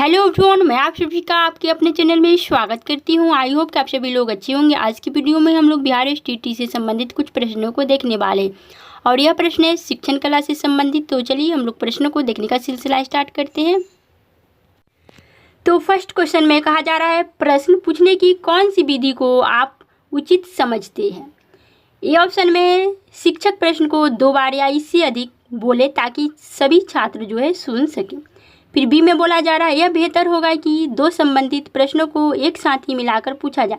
Hello everyone, मैं आप सभी का आपके अपने चैनल में स्वागत करती हूं। आई होप कि आप सभी लोग अच्छे होंगे। आज की वीडियो में हम लोग बिहार स्टेट से संबंधित कुछ प्रश्नों को देखने वाले हैं और यह प्रश्न है शिक्षण कला से संबंधित। तो चलिए हम लोग प्रश्नों को देखने का सिलसिला स्टार्ट करते हैं। तो फर्स्ट क्वेश्चन में कहा जा रहा है, प्रश्न पूछने की कौन सी विधि को आप उचित समझते हैं। ए ऑप्शन में है, शिक्षक प्रश्न को 2 बार या इससे अधिक बोले ताकि सभी छात्र जो है सुन सकें। फिर बी में बोला जा रहा है, यह बेहतर होगा कि 2 संबंधित प्रश्नों को एक साथ ही मिलाकर पूछा जाए।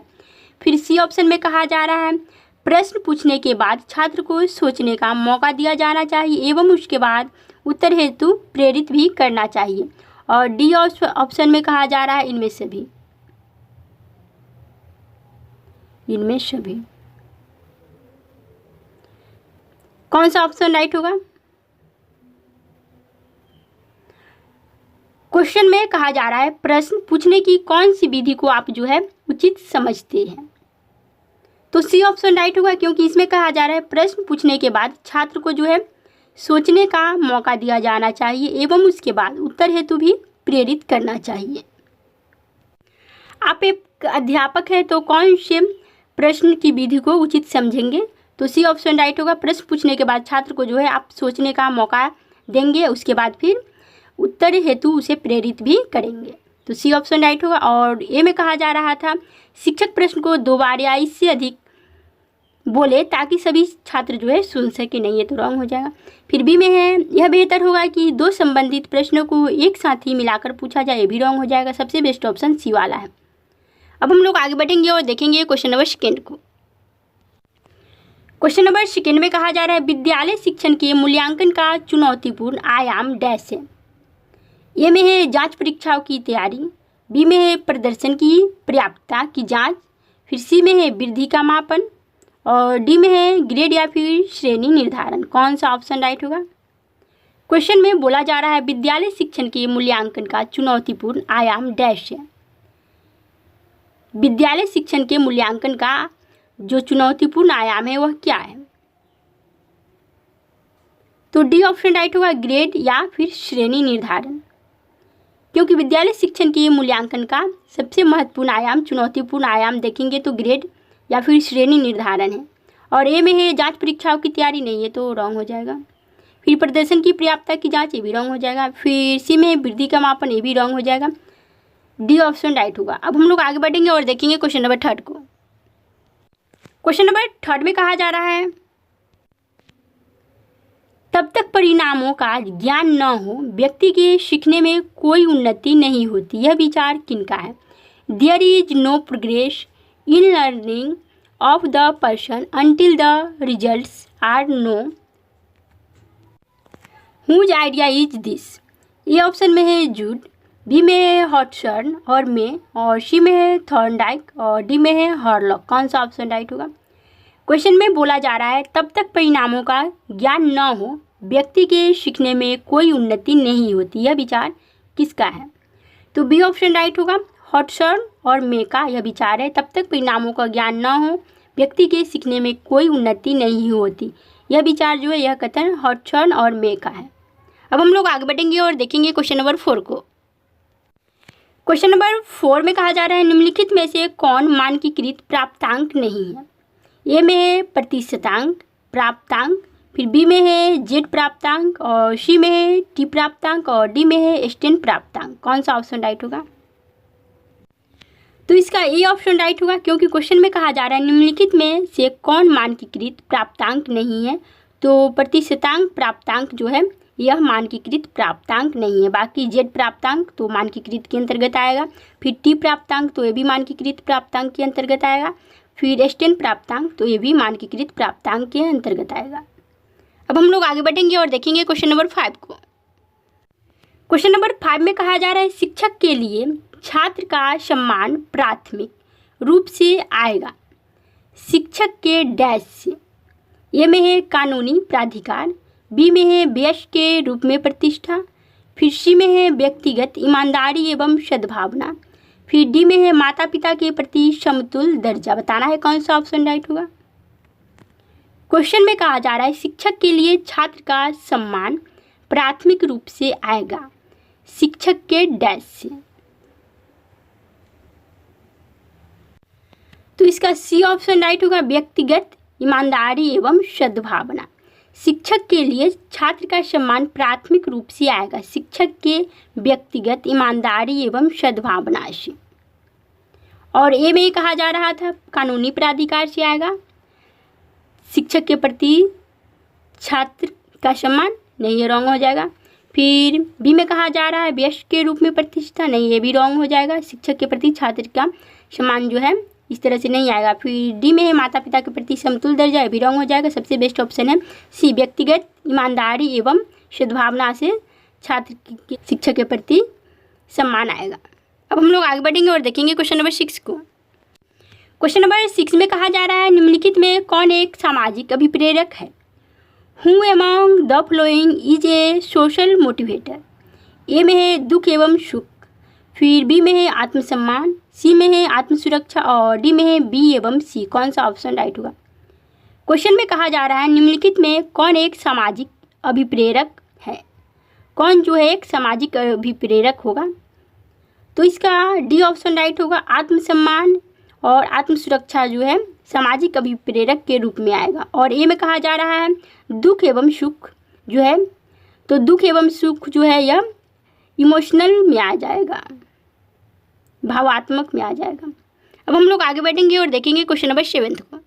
फिर सी ऑप्शन में कहा जा रहा है, प्रश्न पूछने के बाद छात्र को सोचने का मौका दिया जाना चाहिए एवं उसके बाद उत्तर हेतु प्रेरित भी करना चाहिए। और डी ऑप्शन में कहा जा रहा है, इनमें सभी कौन सा ऑप्शन राइट होगा। क्वेश्चन में कहा जा रहा है, प्रश्न पूछने की कौन सी विधि को आप जो है उचित समझते हैं। तो सी ऑप्शन राइट होगा, क्योंकि इसमें कहा जा रहा है प्रश्न पूछने के बाद छात्र को जो है सोचने का मौका दिया जाना चाहिए एवं उसके बाद उत्तर हेतु भी प्रेरित करना चाहिए। आप एक अध्यापक हैं तो कौन से प्रश्न की विधि को उचित समझेंगे। तो सी ऑप्शन राइट होगा, प्रश्न पूछने के बाद छात्र को जो है आप सोचने का मौका देंगे, उसके बाद फिर उत्तर हेतु उसे प्रेरित भी करेंगे। तो सी ऑप्शन राइट होगा। और ए में कहा जा रहा था, शिक्षक प्रश्न को 2 बार या इससे अधिक बोले ताकि सभी छात्र जो है सुन सके। नहीं, ये तो रॉन्ग हो जाएगा। फिर बी में है, यह बेहतर होगा कि 2 संबंधित प्रश्नों को एक साथ ही मिलाकर पूछा जाए। ये भी रॉन्ग हो जाएगा। सबसे बेस्ट ऑप्शन सी वाला है। अब हम लोग आगे बढ़ेंगे और देखेंगे क्वेश्चन नंबर सेकेंड को। क्वेश्चन नंबर सेकेंड में कहा जा रहा है, विद्यालय शिक्षण के मूल्यांकन का चुनौतीपूर्ण आयाम डैश है। ए में है जांच परीक्षाओं की तैयारी, बी में है प्रदर्शन की पर्याप्तता की जांच, फिर सी में है वृद्धि का मापन और डी में है ग्रेड या फिर श्रेणी निर्धारण। कौन सा ऑप्शन राइट होगा। क्वेश्चन में बोला जा रहा है, विद्यालय शिक्षण के मूल्यांकन का चुनौतीपूर्ण आयाम डैश है। विद्यालय शिक्षण के मूल्यांकन का जो चुनौतीपूर्ण आयाम है वह क्या है। तो डी ऑप्शन राइट होगा, ग्रेड या फिर श्रेणी निर्धारण, क्योंकि विद्यालय शिक्षण के मूल्यांकन का सबसे महत्वपूर्ण आयाम, चुनौतीपूर्ण आयाम देखेंगे तो ग्रेड या फिर श्रेणी निर्धारण है। और ए में है जांच परीक्षाओं की तैयारी, नहीं है तो रॉन्ग हो जाएगा। फिर प्रदर्शन की पर्याप्तता की जांच, ये भी रॉन्ग हो जाएगा। फिर सी में वृद्धि का मापन, ये भी रॉन्ग हो जाएगा। डी ऑप्शन राइट होगा। अब हम लोग आगे बढ़ेंगे और देखेंगे क्वेश्चन नंबर थर्ड को। क्वेश्चन नंबर थर्ड में कहा जा रहा है, तब तक परिणामों का ज्ञान न हो व्यक्ति के सीखने में कोई उन्नति नहीं होती। यह विचार किनका है। There is no progress in learning of the person until the results are known. Whose idea is this. A option में है जूड, बी में है हॉटसन और मे, और सी में है थॉर्नडाइक और डी में है हॉरलॉक। कौन सा ऑप्शन राइट होगा। क्वेश्चन में बोला जा रहा है, तब तक परिणामों का ज्ञान न हो व्यक्ति के सीखने में कोई उन्नति नहीं होती। यह विचार किसका है। तो बी ऑप्शन राइट होगा, हॉटसन और मे का यह विचार है, तब तक परिणामों का ज्ञान न हो व्यक्ति के सीखने में कोई उन्नति नहीं होती। यह विचार जो है यह कथन हॉटसन और मे का है। अब हम लोग आगे बढ़ेंगे और देखेंगे क्वेश्चन नंबर 4 को। क्वेश्चन नंबर 4 में कहा जा रहा है, निम्नलिखित में से कौन मानकीकृत प्राप्तांक नहीं है। ए में है प्रतिशतांक प्राप्तांक, फिर बी में है जेड प्राप्तांक और सी में है टी प्राप्तांक और डी में है स्टेन प्राप्तांक। कौन सा ऑप्शन राइट होगा। तो इसका ए ऑप्शन राइट होगा, क्योंकि क्वेश्चन में कहा जा रहा है निम्नलिखित में से कौन मानकीकृत प्राप्तांक नहीं है। तो प्रतिशतांक प्राप्तांक जो है यह मानकीकृत प्राप्तांक नहीं है। बाकी जेड प्राप्तांक तो मानकीकृत के अंतर्गत आएगा, फिर टी प्राप्तांक तो ये भी मानकीकृत प्राप्तांक के अंतर्गत आएगा, फिर स्टेन प्राप्तांक तो ये भी मानकीकृत प्राप्तांक के अंतर्गत आएगा। अब हम लोग आगे बढ़ेंगे और देखेंगे क्वेश्चन नंबर 5 को। क्वेश्चन नंबर 5 में कहा जा रहा है, शिक्षक के लिए छात्र का सम्मान प्राथमिक रूप से आएगा शिक्षक के डैश से। ए में है कानूनी प्राधिकार, बी में है व्यय के रूप में प्रतिष्ठा, फिर सी में है व्यक्तिगत ईमानदारी एवं सद्भावना, फिर डी में है माता पिता के प्रति समतुल्य दर्जा। बताना है कौन सा ऑप्शन राइट होगा। क्वेश्चन में कहा जा रहा है, शिक्षक के लिए छात्र का सम्मान प्राथमिक रूप से आएगा शिक्षक के डैश से। तो इसका सी ऑप्शन राइट होगा, व्यक्तिगत ईमानदारी एवं सद्भावना। शिक्षक के लिए छात्र का सम्मान प्राथमिक रूप से आएगा शिक्षक के व्यक्तिगत ईमानदारी एवं सद्भावना से। और ए में कहा जा रहा था कानूनी प्राधिकार से आएगा शिक्षक के प्रति छात्र का सम्मान, नहीं ये रॉन्ग हो जाएगा। फिर बी में कहा जा रहा है वयस्क के रूप में प्रतिष्ठा, नहीं ये भी रॉन्ग हो जाएगा। शिक्षक के प्रति छात्र का सम्मान जो है इस तरह से नहीं आएगा। फिर डी में है माता पिता के प्रति समतुल दर्जा, भी रॉन्ग हो जाएगा। सबसे बेस्ट ऑप्शन है सी, व्यक्तिगत ईमानदारी एवं सद्भावना से छात्र की शिक्षक के प्रति सम्मान आएगा। अब हम लोग आगे बढ़ेंगे और देखेंगे क्वेश्चन नंबर 6 को। क्वेश्चन नंबर 6 में कहा जा रहा है निम्नलिखित में कौन एक सामाजिक अभिप्रेरक है। Who among the following is a social motivator. A में है दुख एवं सुख, फिर बी में है आत्मसम्मान, सी में है आत्मसुरक्षा और डी में है बी एवं सी। कौन सा ऑप्शन राइट होगा। क्वेश्चन में कहा जा रहा है निम्नलिखित में कौन एक सामाजिक अभिप्रेरक है। कौन जो है एक सामाजिक अभिप्रेरक होगा, तो इसका डी ऑप्शन राइट होगा। आत्मसम्मान और आत्मसुरक्षा जो है सामाजिक अभिप्रेरक के रूप में आएगा। और ए में कहा जा रहा है दुख एवं सुख जो है, तो दुख एवं सुख जो है यह इमोशनल में आ जाएगा, भावात्मक में आ जाएगा। अब हम लोग आगे बढ़ेंगे और देखेंगे क्वेश्चन नंबर 7 को।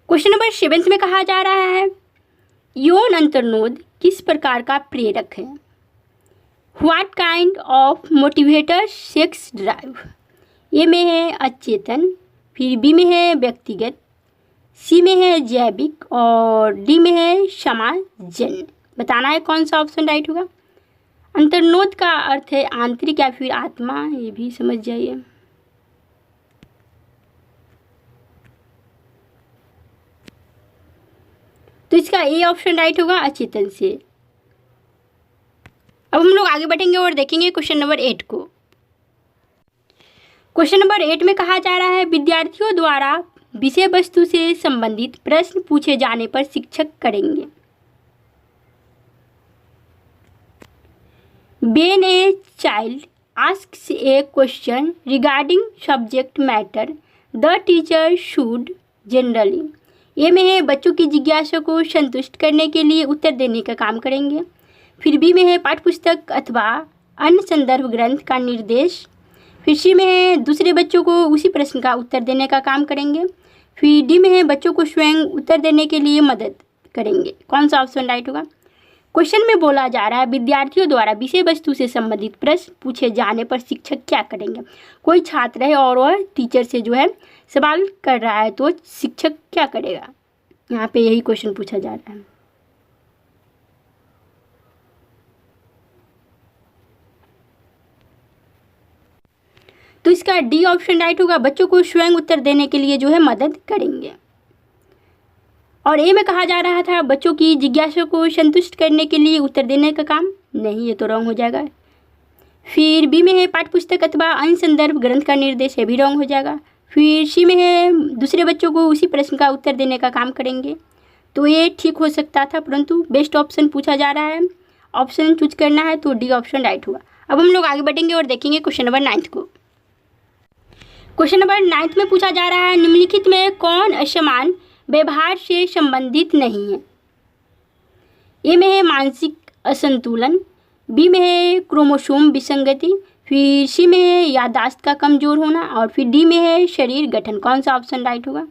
क्वेश्चन नंबर 7 में कहा जा रहा है यौन अंतर्नोद किस प्रकार का प्रेरक है। What kind of motivator sex drive. A में है अचेतन, फिर बी में है व्यक्तिगत, सी में है जैविक और डी में है समाजजन्य। बताना है कौन सा ऑप्शन राइट होगा। अंतर्नोद का अर्थ है आंतरिक या फिर आत्मा, ये भी समझ जाइए। तो इसका ए ऑप्शन राइट होगा अचेतन से। अब हम लोग आगे बढ़ेंगे और देखेंगे क्वेश्चन नंबर 8 को। क्वेश्चन नंबर 8 में कहा जा रहा है विद्यार्थियों द्वारा विषय वस्तु से संबंधित प्रश्न पूछे जाने पर शिक्षक करेंगे। When a child asks a question regarding subject matter, the teacher should generally। ये में है बच्चों की जिज्ञासा को संतुष्ट करने के लिए उत्तर देने का काम करेंगे। फिर बी में है पाठ्यपुस्तक अथवा अन्य संदर्भ ग्रंथ का निर्देश। फिर सी में है दूसरे बच्चों को उसी प्रश्न का उत्तर देने का काम करेंगे। फिर डी में है बच्चों को स्वयं उत्तर देने के लिए मदद करेंगे। कौन सा ऑप्शन राइट होगा। क्वेश्चन में बोला जा रहा है विद्यार्थियों द्वारा विषय वस्तु से संबंधित प्रश्न पूछे जाने पर शिक्षक क्या करेंगे। कोई छात्र है और वह टीचर से जो है सवाल कर रहा है, तो शिक्षक क्या करेगा। यहाँ पे यही क्वेश्चन पूछा जा रहा है। तो इसका डी ऑप्शन राइट होगा, बच्चों को स्वयं उत्तर देने के लिए जो है मदद करेंगे। और ए में कहा जा रहा था बच्चों की जिज्ञासा को संतुष्ट करने के लिए उत्तर देने का काम, नहीं ये तो रॉन्ग हो जाएगा। फिर बी में है पाठ्यपुस्तक अथवा अन्य संदर्भ ग्रंथ का निर्देश, है भी रॉन्ग हो जाएगा। फिर सी में है दूसरे बच्चों को उसी प्रश्न का उत्तर देने का काम करेंगे, तो ये ठीक हो सकता था, परंतु बेस्ट ऑप्शन पूछा जा रहा है, ऑप्शन चूज करना है, तो डी ऑप्शन राइट होगा। अब हम लोग आगे बढ़ेंगे और देखेंगे क्वेश्चन नंबर 9 को। क्वेश्चन नंबर 9 में पूछा जा रहा है निम्नलिखित में कौन असमान व्यवहार से संबंधित नहीं है। ए में है मानसिक असंतुलन, बी में है क्रोमोसोम विसंगति, फिर सी में है याददाश्त का कमजोर होना और फिर डी में है शरीर गठन। कौन सा ऑप्शन राइट होगा।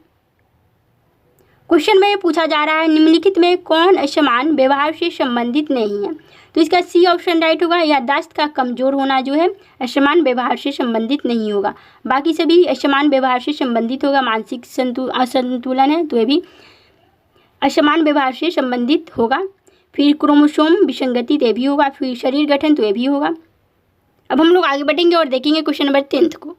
क्वेश्चन में पूछा जा रहा है निम्नलिखित में कौन असमान व्यवहार से संबंधित नहीं है, तो इसका सी ऑप्शन राइट होगा। याददाश्त का कमजोर होना जो है असमान व्यवहार से संबंधित नहीं होगा, बाकी सभी असमान व्यवहार से संबंधित होगा। मानसिक असंतुलन है तो ये भी असमान व्यवहार से संबंधित होगा। फिर क्रोमोसोम विसंगति तो ये भी होगा, फिर शरीर गठन तो ये भी होगा। अब हम लोग आगे बढ़ेंगे और देखेंगे क्वेश्चन नंबर 10 को।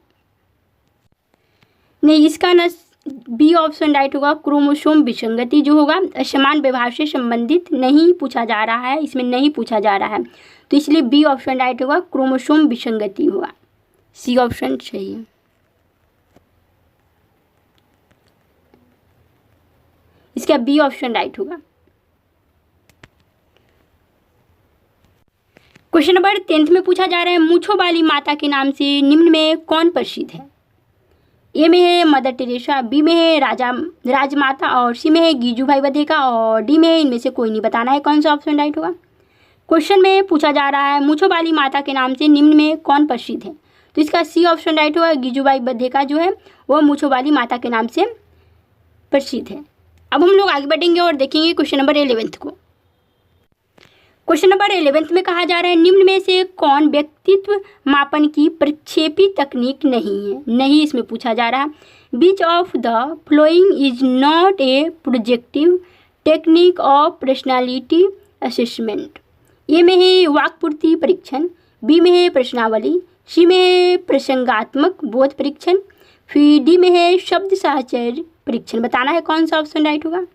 नहीं, इसका न बी ऑप्शन राइट होगा। क्रोमोसोम विसंगति जो होगा असमान व्यवहार से संबंधित नहीं पूछा जा रहा है, इसमें नहीं पूछा जा रहा है, तो इसलिए बी ऑप्शन राइट होगा, क्रोमोसोम विसंगति होगा। सी ऑप्शन सही है। इसका बी ऑप्शन राइट होगा। क्वेश्चन नंबर 10 में पूछा जा रहा है मूंछों वाली माता के नाम से निम्न में कौन प्रसिद्ध है। ए में है मदर टेरेसा, बी में है राजमाता और सी में है गिजुभाई बधेका और डी में है इनमें से कोई नहीं। बताना है कौन सा ऑप्शन राइट होगा। क्वेश्चन में पूछा जा रहा है मूंछों वाली माता के नाम से निम्न में कौन प्रसिद्ध है, तो इसका सी ऑप्शन राइट होगा। गिजुभाई बधेका जो है वो मूंछों वाली माता के नाम से प्रसिद्ध है। अब हम लोग आगे बढ़ेंगे और देखेंगे क्वेश्चन नंबर 11 को। क्वेश्चन नंबर 11 में कहा जा रहा है निम्न में से कौन व्यक्तित्व मापन की प्रक्षेपी तकनीक नहीं है। नहीं इसमें पूछा जा रहा है which of the following is not a projective technique of personality assessment. A में है वाक्पूर्ति परीक्षण, बी में है प्रश्नावली, सी में है प्रसंगात्मक बोध परीक्षण, फिर डी में है शब्द साहचर्य परीक्षण। बताना है कौन सा ऑप्शन राइट होगा।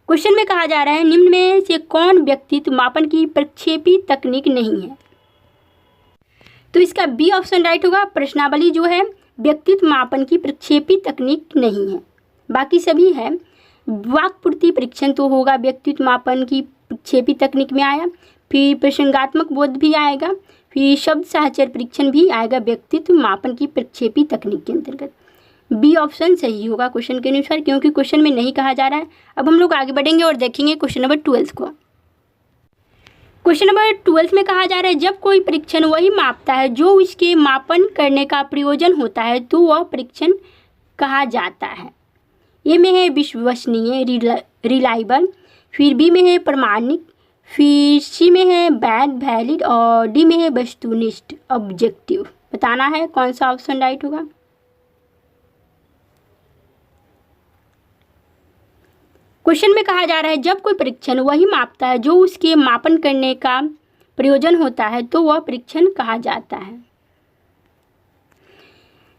क्वेश्चन में कहा जा रहा है निम्न में से कौन व्यक्तित्व मापन की प्रक्षेपी तकनीक नहीं है, तो इसका बी ऑप्शन राइट होगा। प्रश्नावली जो है व्यक्तित्व मापन की प्रक्षेपी तकनीक नहीं है, बाकी सभी है। वाक्पूर्ति परीक्षण तो होगा व्यक्तित्व मापन की प्रक्षेपी तकनीक में आया, फिर प्रसंगात्मक बोध भी आएगा, फिर शब्द साहचर्य परीक्षण भी आएगा व्यक्तित्व मापन की प्रक्षेपी तकनीक के अंतर्गत। बी ऑप्शन सही होगा क्वेश्चन के अनुसार, क्योंकि क्वेश्चन में नहीं कहा जा रहा है। अब हम लोग आगे बढ़ेंगे और देखेंगे क्वेश्चन नंबर 12 को। क्वेश्चन नंबर 12 में कहा जा रहा है जब कोई परीक्षण वही मापता है जो उसके मापन करने का प्रयोजन होता है तो वह परीक्षण कहा जाता है। ए में है विश्वसनीय रिलायबल, फिर बी में है प्रमाणिक, फिर सी में है वैलिड और डी में है वस्तुनिष्ठ ऑब्जेक्टिव। बताना है कौन सा ऑप्शन राइट होगा। क्वेश्चन में कहा जा रहा है जब कोई परीक्षण वही मापता है जो उसके मापन करने का प्रयोजन होता है तो वह परीक्षण कहा जाता है।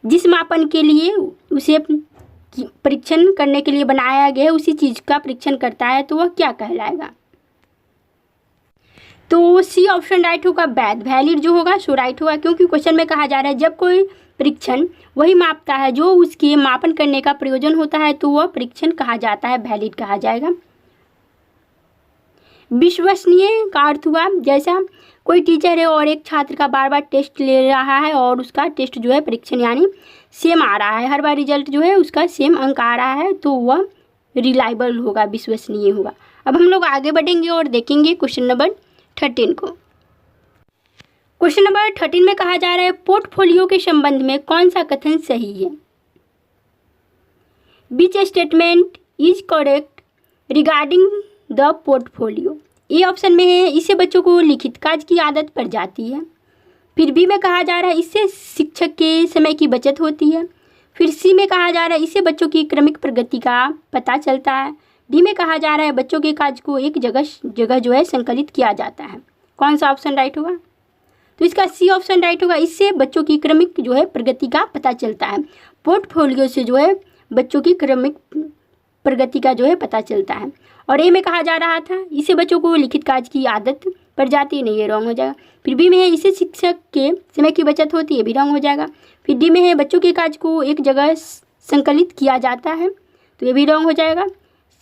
जिस मापन के लिए उसे परीक्षण करने के लिए बनाया गया उसी चीज का परीक्षण करता है तो वह क्या कहलाएगा। तो सी ऑप्शन राइट होगा। वैलिड जो होगा सो राइट होगा, क्योंकि क्वेश्चन में कहा जा रहा है जब कोई परीक्षण वही मापता है जो उसके मापन करने का प्रयोजन होता है तो वह परीक्षण कहा जाता है, वैलिड कहा जाएगा। विश्वसनीय का अर्थ हुआ जैसा कोई टीचर है और एक छात्र का बार बार टेस्ट ले रहा है और उसका टेस्ट जो है परीक्षण यानी सेम आ रहा है, हर बार रिजल्ट जो है उसका सेम अंक आ रहा है तो वह रिलायबल होगा, विश्वसनीय होगा। अब हम लोग आगे बढ़ेंगे और देखेंगे क्वेश्चन नंबर 13 को। क्वेश्चन नंबर 13 में कहा जा रहा है पोर्टफोलियो के संबंध में कौन सा कथन सही है। Which statement is correct regarding the portfolio. A option में है इससे बच्चों को लिखित कार्य की आदत पड़ जाती है, फिर बी में कहा जा रहा है इससे शिक्षक के समय की बचत होती है, फिर सी में कहा जा रहा है इससे बच्चों की क्रमिक प्रगति का पता चलता है, डी में कहा जा रहा है बच्चों के कार्य को एक जगह जो है संकलित किया जाता है। कौन सा ऑप्शन राइट होगा। तो इसका सी ऑप्शन राइट होगा। इससे बच्चों की क्रमिक जो है प्रगति का पता चलता है। पोर्टफोलियो से जो है बच्चों की क्रमिक प्रगति का जो है पता चलता है। और ए में कहा जा रहा था इससे बच्चों को लिखित कार्य की आदत पड़ जाती है, नहीं ये रॉन्ग हो जाएगा। फिर बी में है इससे शिक्षक के समय की बचत होती है, भी रॉन्ग हो जाएगा। फिर डी में है बच्चों के कार्य को एक जगह संकलित किया जाता है, तो ये भी रॉन्ग हो जाएगा।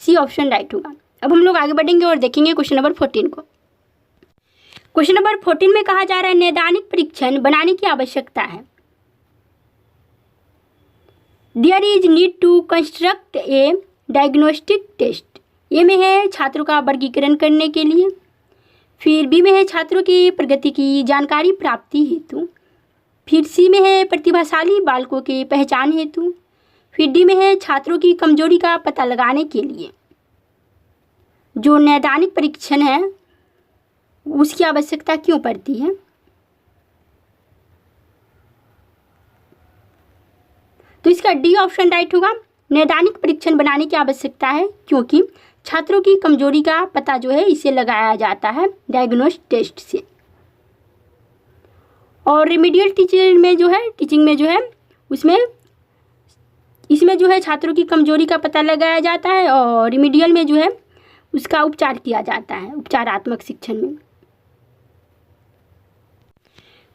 सी ऑप्शन राइट होगा। अब हम लोग आगे बढ़ेंगे और देखेंगे क्वेश्चन नंबर 14 को। क्वेश्चन नंबर 14 में कहा जा रहा है नैदानिक परीक्षण बनाने की आवश्यकता है। There is need to construct a diagnostic test. A में है छात्रों का वर्गीकरण करने के लिए, फिर बी में है छात्रों की प्रगति की जानकारी प्राप्ति हेतु, फिर सी में है प्रतिभाशाली बालकों के पहचान हेतु, फिर डी में है छात्रों की कमजोरी का पता लगाने के लिए। जो नैदानिक परीक्षण है उसकी आवश्यकता क्यों पड़ती है। तो इसका डी ऑप्शन राइट होगा। नैदानिक परीक्षण बनाने की आवश्यकता है क्योंकि छात्रों की कमजोरी का पता जो है इसे लगाया जाता है डायग्नोस्ट टेस्ट से। और रिमीडियल टीचिंग में जो है इसमें जो है छात्रों की कमजोरी का पता लगाया जाता है और रिमीडियल में जो है उसका उपचार किया जाता है, उपचारात्मक शिक्षण में।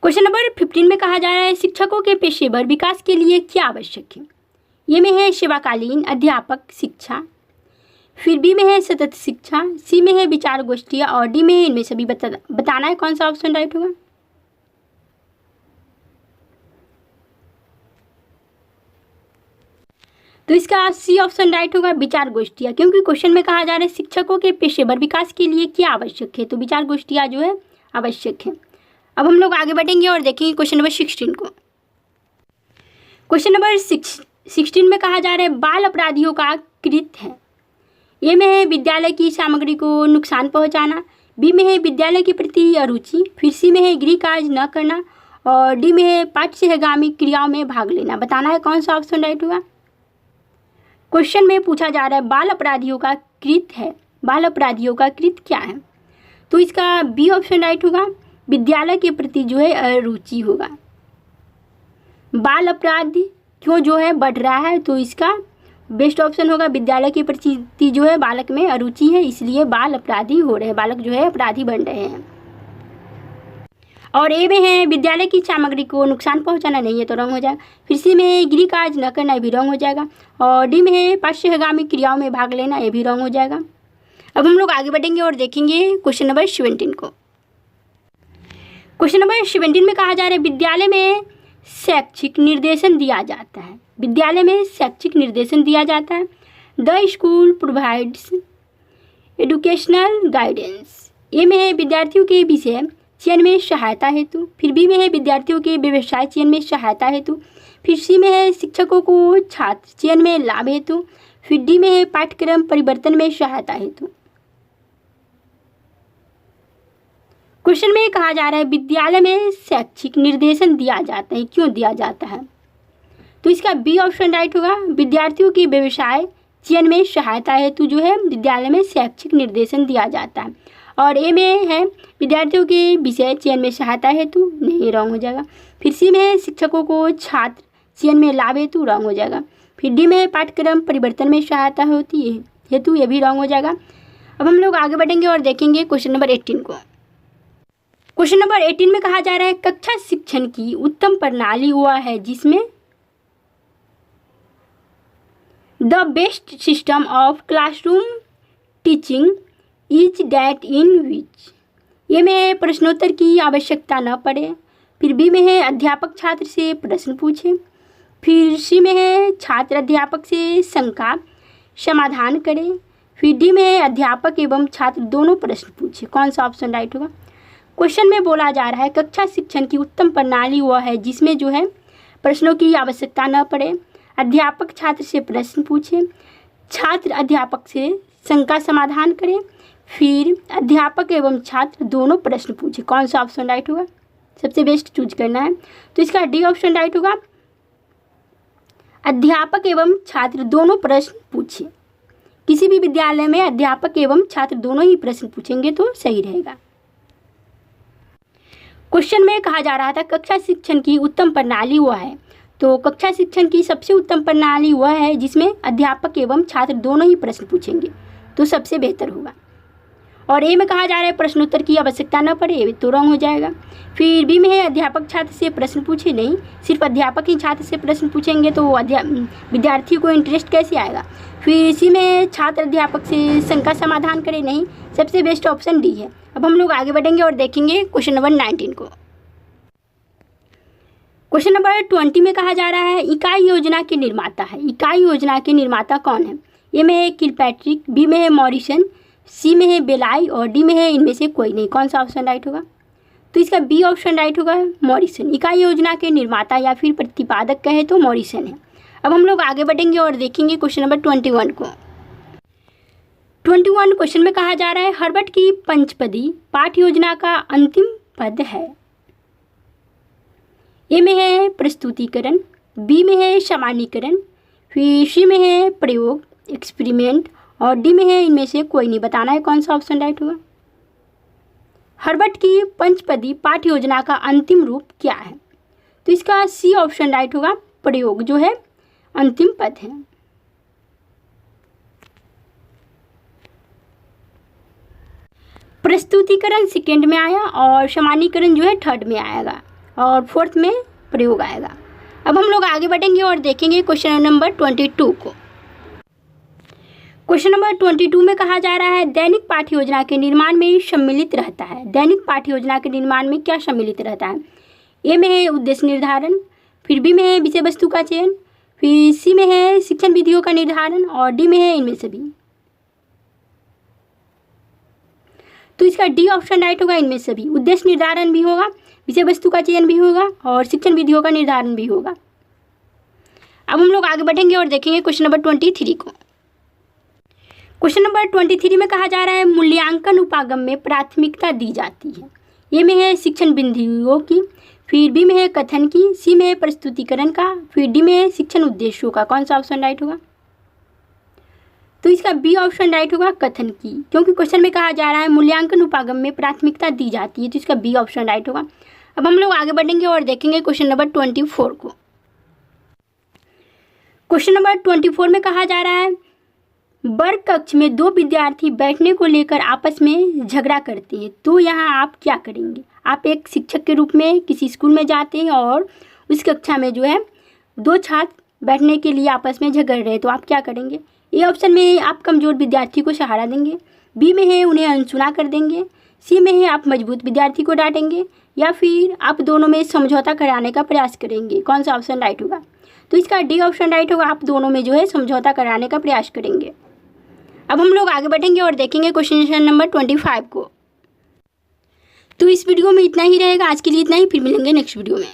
क्वेश्चन नंबर 15 में कहा जा रहा है शिक्षकों के पेशेवर विकास के लिए क्या आवश्यक है। ये में है सेवाकालीन अध्यापक शिक्षा, फिर बी में है सतत शिक्षा, सी में है विचार गोष्ठियाँ और डी में है इनमें सभी। बताना है कौन सा ऑप्शन राइट होगा। तो इसका सी ऑप्शन राइट होगा, विचार गोष्ठियाँ, क्योंकि क्वेश्चन में कहा जा रहा है शिक्षकों के पेशेवर विकास के लिए क्या आवश्यक है, तो विचार गोष्ठियाँ जो है आवश्यक है। अब हम लोग आगे बढ़ेंगे और देखेंगे क्वेश्चन नंबर 16 को। क्वेश्चन नंबर 16 में कहा जा रहा है बाल अपराधियों का कृत है। ए में है विद्यालय की सामग्री को नुकसान पहुंचाना, बी में है विद्यालय के प्रति अरुचि, फिर सी में है गृह कार्य न करना और डी में है पाठ्यगामी क्रियाओं में भाग लेना। बताना है कौन सा ऑप्शन राइट होगा। क्वेश्चन में पूछा जा रहा है बाल अपराधियों का कृत है, बाल अपराधियों का कृत क्या है, तो इसका बी ऑप्शन राइट होगा, विद्यालय के प्रति जो है अरुचि होगा। बाल अपराध क्यों जो है बढ़ रहा है, तो इसका बेस्ट ऑप्शन होगा विद्यालय के प्रति जो है बालक में अरुचि है, इसलिए बाल अपराधी हो रहे हैं, बालक जो है अपराधी बन रहे हैं। और ए में है विद्यालय की सामग्री को नुकसान पहुंचाना, नहीं है तो रॉन्ग हो जाएगा। फिर सी में है गृह कार्य न करना, ये भी रॉन्ग हो जाएगा। और डी में है पाठ्यगामी क्रियाओं में भाग लेना, ये भी रॉन्ग हो जाएगा। अब हम लोग आगे बढ़ेंगे और देखेंगे क्वेश्चन नंबर 17 को। क्वेश्चन नंबर 17 में कहा जा रहा है विद्यालय में शैक्षिक निर्देशन दिया जाता है, विद्यालय में शैक्षिक निर्देशन दिया जाता है। The school provides educational guidance. A में है विद्यार्थियों के विषय चयन में सहायता हेतु, फिर बी में है विद्यार्थियों के व्यवसाय चयन में सहायता हेतु, फिर सी में है शिक्षकों को छात्र चयन में लाभ हेतु, फिर डी में है पाठ्यक्रम परिवर्तन में सहायता हेतु। क्वेश्चन में कहा जा रहा है विद्यालय में शैक्षिक निर्देशन दिया जाता है, क्यों दिया जाता है, तो इसका बी ऑप्शन राइट होगा, विद्यार्थियों के व्यवसाय चयन में सहायता हेतु जो है विद्यालय में शैक्षिक निर्देशन दिया जाता है। और ए में है विद्यार्थियों के विषय चयन में सहायता हेतु, नहीं रॉन्ग हो जाएगा। फिर सी में है शिक्षकों को छात्र चयन में लाभ हेतु, रॉन्ग हो जाएगा। फिर डी में है पाठ्यक्रम परिवर्तन में सहायता होती है हेतु, ये भी रॉन्ग हो जाएगा। अब हम लोग आगे बढ़ेंगे और देखेंगे क्वेश्चन नंबर 18 को। क्वेश्चन नंबर 18 में कहा जा रहा है कक्षा शिक्षण की उत्तम प्रणाली वह है जिसमें the best system of classroom teaching is that in which. A में है प्रश्नोत्तर की आवश्यकता न पड़े, फिर बी में है अध्यापक छात्र से प्रश्न पूछे, फिर सी में है छात्र अध्यापक से शंका समाधान करे, फिर डी में है अध्यापक एवं छात्र दोनों प्रश्न पूछे। कौन सा ऑप्शन राइट होगा। क्वेश्चन में बोला जा रहा है कक्षा शिक्षण की उत्तम प्रणाली वह है जिसमें जो है प्रश्नों की आवश्यकता न पड़े, अध्यापक छात्र से प्रश्न पूछे, छात्र अध्यापक से शंका समाधान करें, फिर अध्यापक एवं छात्र दोनों प्रश्न पूछे। कौन सा ऑप्शन राइट होगा, सबसे बेस्ट चूज करना है, तो इसका डी ऑप्शन राइट होगा, अध्यापक एवं छात्र दोनों प्रश्न पूछे। किसी भी विद्यालय में अध्यापक एवं छात्र दोनों ही प्रश्न पूछेंगे तो सही रहेगा। क्वेश्चन में कहा जा रहा था कक्षा शिक्षण की उत्तम प्रणाली वह है, तो कक्षा शिक्षण की सबसे उत्तम प्रणाली वह है जिसमें अध्यापक एवं छात्र दोनों ही प्रश्न पूछेंगे तो सबसे बेहतर होगा। और ए में कहा जा रहा है प्रश्नोत्तर की आवश्यकता न पड़े, तो रॉन्ग हो जाएगा। फिर बी में है अध्यापक छात्र से प्रश्न पूछे, नहीं, सिर्फ अध्यापक ही छात्र से प्रश्न पूछेंगे तो विद्यार्थी को इंटरेस्ट कैसे आएगा। फिर सी में छात्र अध्यापक से शंका समाधान करे, नहीं, सबसे बेस्ट ऑप्शन डी है। अब हम लोग आगे बढ़ेंगे और देखेंगे क्वेश्चन नंबर 19 को। क्वेश्चन नंबर 20 में कहा जा रहा है इकाई योजना के निर्माता है, इकाई योजना के निर्माता कौन है। ए में है किलपैट्रिक, बी में है मॉरिसन, सी में है बेलाई और डी में है इनमें से कोई नहीं। कौन सा ऑप्शन राइट होगा, तो इसका बी ऑप्शन राइट होगा, मॉरिसन। इकाई योजना के निर्माता या फिर प्रतिपादक कहे तो मॉरिसन है। अब हम लोग आगे बढ़ेंगे और देखेंगे क्वेश्चन नंबर 21 को। 21 क्वेश्चन में कहा जा रहा है हर्बर्ट की पंचपदी पाठ योजना का अंतिम पद है। ए में है प्रस्तुतिकरण, बी में है सामान्यीकरण, फिर सी में है प्रयोग एक्सपेरिमेंट और डी में है इनमें से कोई नहीं। बताना है कौन सा ऑप्शन राइट होगा। हर्बर्ट की पंचपदी पाठ योजना का अंतिम रूप क्या है, तो इसका सी ऑप्शन राइट होगा, प्रयोग जो है अंतिम पद है। प्रस्तुतिकरण सेकेंड में आया और सामान्यीकरण जो है थर्ड में आएगा और फोर्थ में प्रयोग आएगा। अब हम लोग आगे बढ़ेंगे और देखेंगे क्वेश्चन नंबर 22 को। क्वेश्चन नंबर 22 में कहा जा रहा है दैनिक पाठ्य योजना के निर्माण में सम्मिलित रहता है। दैनिक पाठ्य योजना के निर्माण में क्या सम्मिलित रहता है। ए में है उद्देश्य निर्धारण, फिर बी में है विषय वस्तु का चयन, फिर सी में है शिक्षण विधियों का निर्धारण और डी में है इनमें से भी। तो इसका डी ऑप्शन राइट होगा, इनमें से भी। उद्देश्य निर्धारण भी होगा, विषय वस्तु का चयन भी होगा और शिक्षण विधियों का निर्धारण भी होगा। अब हम लोग आगे बढ़ेंगे और देखेंगे क्वेश्चन नंबर 23 को। क्वेश्चन नंबर 23 में कहा जा रहा है मूल्यांकन उपागम में प्राथमिकता दी जाती है। ए में है शिक्षण बिंदुओं की, फिर बी में है कथन की, सी में है प्रस्तुतिकरण का, फिर डी में है शिक्षण उद्देश्यों का। कौन सा ऑप्शन राइट होगा? तो इसका बी ऑप्शन राइट होगा, कथन की, क्योंकि क्वेश्चन में कहा जा रहा है मूल्यांकन उपागम में प्राथमिकता दी जाती है, तो इसका बी ऑप्शन राइट होगा। अब हम लोग आगे बढ़ेंगे और देखेंगे क्वेश्चन नंबर 24 को। क्वेश्चन नंबर 24 में कहा जा रहा है वर्ग कक्ष में दो विद्यार्थी बैठने को लेकर आपस में झगड़ा करते हैं, तो यहाँ आप क्या करेंगे? आप एक शिक्षक के रूप में किसी स्कूल में जाते हैं और उस कक्षा में जो है दो छात्र बैठने के लिए आपस में झगड़ रहे हैं, तो आप क्या करेंगे? ए ऑप्शन में आप कमज़ोर विद्यार्थी को सहारा देंगे, बी में है उन्हें अनसुना कर देंगे, सी में है आप मजबूत विद्यार्थी को डांटेंगे, या फिर आप दोनों में समझौता कराने का प्रयास करेंगे। कौन सा ऑप्शन राइट होगा? तो इसका डी ऑप्शन राइट होगा, आप दोनों में जो है समझौता कराने का प्रयास करेंगे। अब हम लोग आगे बढ़ेंगे और देखेंगे क्वेश्चन नंबर 25 को। तो इस वीडियो में इतना ही रहेगा, आज के लिए इतना ही, फिर मिलेंगे नेक्स्ट वीडियो में।